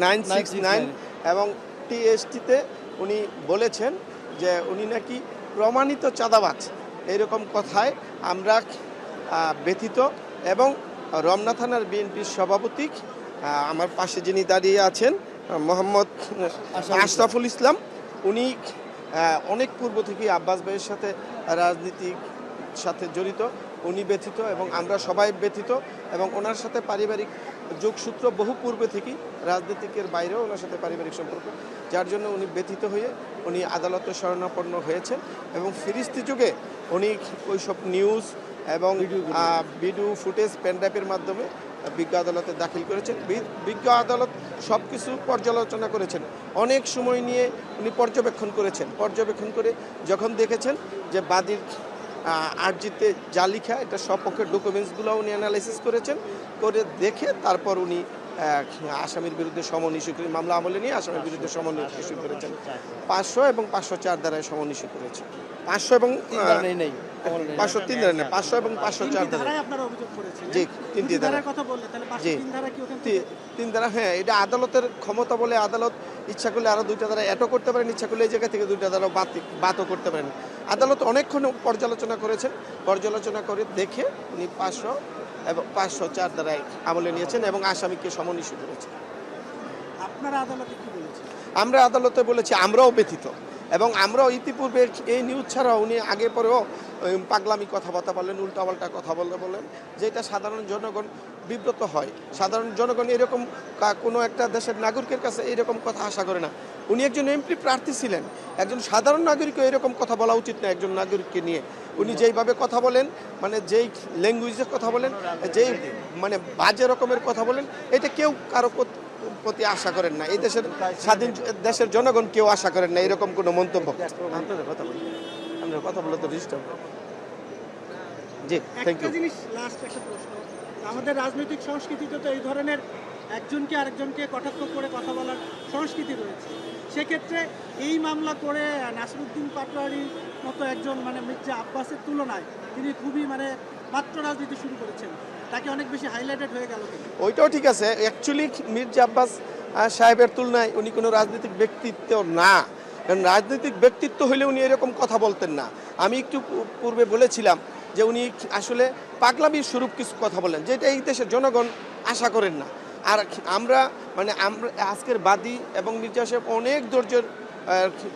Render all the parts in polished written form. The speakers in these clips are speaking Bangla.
969 এবং টিএসটিতে উনি বলেছেন যে উনি নাকি প্রমাণিত চাঁদাবাজ। এইরকম কথায় আমরা ব্যথিত এবং রমনা থানার বিএনপির সভাপতি আমার পাশে যিনি দাঁড়িয়ে আছেন মোহাম্মদ আশরাফুল ইসলাম, উনি অনেক পূর্ব থেকেই আব্বাস ভাইয়ের সাথে রাজনীতির সাথে জড়িত, উনি ব্যথিত এবং আমরা সবাই ব্যথিত এবং ওনার সাথে পারিবারিক যোগসূত্র বহু পূর্বে থেকেই রাজনীতিকের বাইরেও ওনার সাথে পারিবারিক সম্পর্ক, যার জন্য উনি ব্যথিত হয়ে উনি আদালতে শরণাপন্ন হয়েছেন এবং ফিরিস্তি যুগে উনি ওইসব নিউজ এবং ভিডিও ফুটেজ পেনড্রাইভের মাধ্যমে বিজ্ঞ আদালতে দাখিল করেছেন। বিজ্ঞ আদালত সব কিছু পর্যালোচনা করেছেন, অনেক সময় নিয়ে উনি পর্যবেক্ষণ করে যখন দেখেছেন যে বাদীর আর্জিতে যা লিখা এটা সপক্ষের ডকুমেন্টসগুলো উনি অ্যানালাইসিস করেছেন, করে দেখে তারপর উনি আসামির বিরুদ্ধে সমন ইস্যু করে মামলা আমলে নিয়ে আসামির বিরুদ্ধে সমন ইস্যু করেছেন। 500 এবং 504 ধারায় সমন ইস্যু করেছে। 500 এবং 503 ধারা না, 500 এবং 504 ধারায় আপনারা অভিযোগ করেছেন। জি, তিনটি ধারার কথা বললেন, তাহলে 503 ধারা কি ওখান থেকে? তিন ধারা, হ্যাঁ, এটা আদালতের ক্ষমতা বলে আদালত ইচ্ছা করলে আরো 2টা ধারা অ্যাডও করতে পারেন, ইচ্ছা করলে এই জায়গা থেকে 2টা ধারা বাদও করতে পারেন। আদালত অনেকক্ষণ পর্যালোচনা করে দেখে উনি 500 এবং 504 ধারায় আমলে নিয়েছেন এবং আসামিকে সমন ইস্যু করেছেন। আপনারা আদালতে কি বলেছেন? আমরা আদালতে বলেছি আমরাও ব্যথিত এবং আমরাও ইতিপূর্বে এই নিউজ ছাড়াও উনি আগে পরেও পাগলামি কথাবার্তা বলেন, উল্টাপাল্টা কথা বলেন, যেটা সাধারণ জনগণ বিব্রত হয়। সাধারণ জনগণ এরকম কোনো একটা দেশের নাগরিকের কাছে এরকম কথা আশা করে না। উনি একজন এমপি প্রার্থী ছিলেন, একজন সাধারণ নাগরিকও এরকম কথা বলা উচিত না একজন নাগরিককে নিয়ে। উনি যেইভাবে কথা বলেন, মানে যেই ল্যাঙ্গুয়েজে কথা বলেন, যেই মানে বাজে রকমের কথা বলেন, এটা কেউ কারো প্রতি আশা করেন না। এই দেশের স্বাধীন দেশের জনগণ কেউ আশা করেন না এরকম কোনো মন্তব্য। কথা বলে তো ডিস্টার্ব। জি, থ্যাংক ইউ। জিনিস লাস্ট একটা প্রশ্ন, আমাদের রাজনৈতিক সংস্কৃতিতে তো এই ধরনের একজনকে আরেকজনকে কটাক্ষ করে কথা বলার সংস্কৃতি রয়েছে। সেক্ষেত্রে এই মামলা করে নাসিরউদ্দিন পাটোয়ারির মতো একজন মানে মির্জা আব্বাসের তুলনায় তিনি খুবই মানে মাত্র রাজনীতি শুরু করেছেন, তাকে অনেক বেশি হাইলাইটেড হয়ে গেল। ওইটাও ঠিক আছে, অ্যাকচুয়ালি মির্জা আব্বাস সাহেবের তুলনায় উনি কোনো রাজনৈতিক ব্যক্তিত্ব না, কারণ রাজনৈতিক ব্যক্তিত্ব হলে উনি এরকম কথা বলতেন না। আমি একটু পূর্বে বলেছিলাম যে উনি আসলে পাগলামির স্বরূপ কিছু কথা বলেন, যেটা এই দেশের জনগণ আশা করেন না। আর আমরা আজকের বাদী এবং মির্জা সাহেব অনেক ধৈর্যের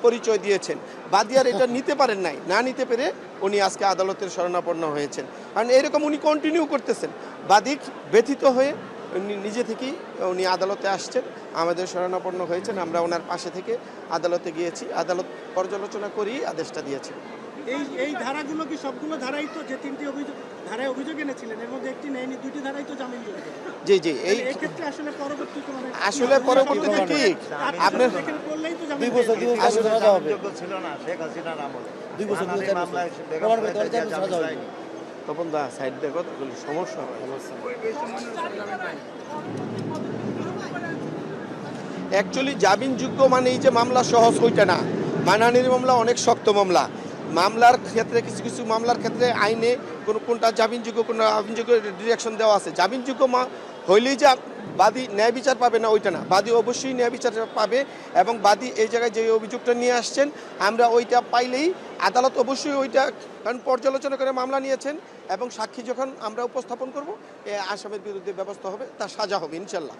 পরিচয় দিয়েছেন। বাদী আর এটা নিতে পারেন নাই, না নিতে পেরে উনি আজকে আদালতের শরণাপন্ন হয়েছেন। কারণ এরকম উনি কন্টিনিউ করতেছেন। বাদী ব্যথিত হয়ে উনি নিজে থেকেই উনি আদালতে আসছেন, আমাদের শরণাপন্ন হয়েছেন। আমরা ওনার পাশে থেকে আদালতে গিয়েছি, আদালত পর্যালোচনা করেই আদেশটা দিয়েছেন। এই ধারাগুলো কি সবগুলো ধারাই তো, যে 3টি ধারায় অভিযোগ এনেছিলেন এর মধ্যে একটি নেয়নি, 2টি ধারাই তো জামিন দিয়েছে? জি জি, এই ক্ষেত্রে আসলে পরবর্তীতে কি আপনার 2 বছর সাজা হবে ছিল না শেখ হাসিনার আমলে 2 বছর প্রমাণ করতে পারলে সাজা হবে। তখন দা সাইড দেখো সমস্যা হয়। অ্যাকচুয়ালি জামিনযোগ্য মানে এই যে মামলা সহজ ওইটা না, মানহানির মামলা অনেক শক্ত মামলা। মামলার ক্ষেত্রে কিছু মামলার ক্ষেত্রে আইনে কোনটা জামিনযোগ্য কোন অজামিনযোগ্য ডিরেকশন দেওয়া আছে। জামিনযোগ্য হইলেই যে বাদী ন্যায় বিচার পাবে না ওইটা না, বাদী অবশ্যই ন্যায় বিচার পাবে এবং বাদী এই জায়গায় যে অভিযোগটা নিয়ে আসছেন আমরা ওইটা পাইলেই আদালত অবশ্যই ওইটা, কারণ পর্যালোচনা করে মামলা নিয়েছেন এবং সাক্ষী যখন আমরা উপস্থাপন করব আসামির বিরুদ্ধে ব্যবস্থা হবে, তার সাজা হবে ইনশাল্লাহ।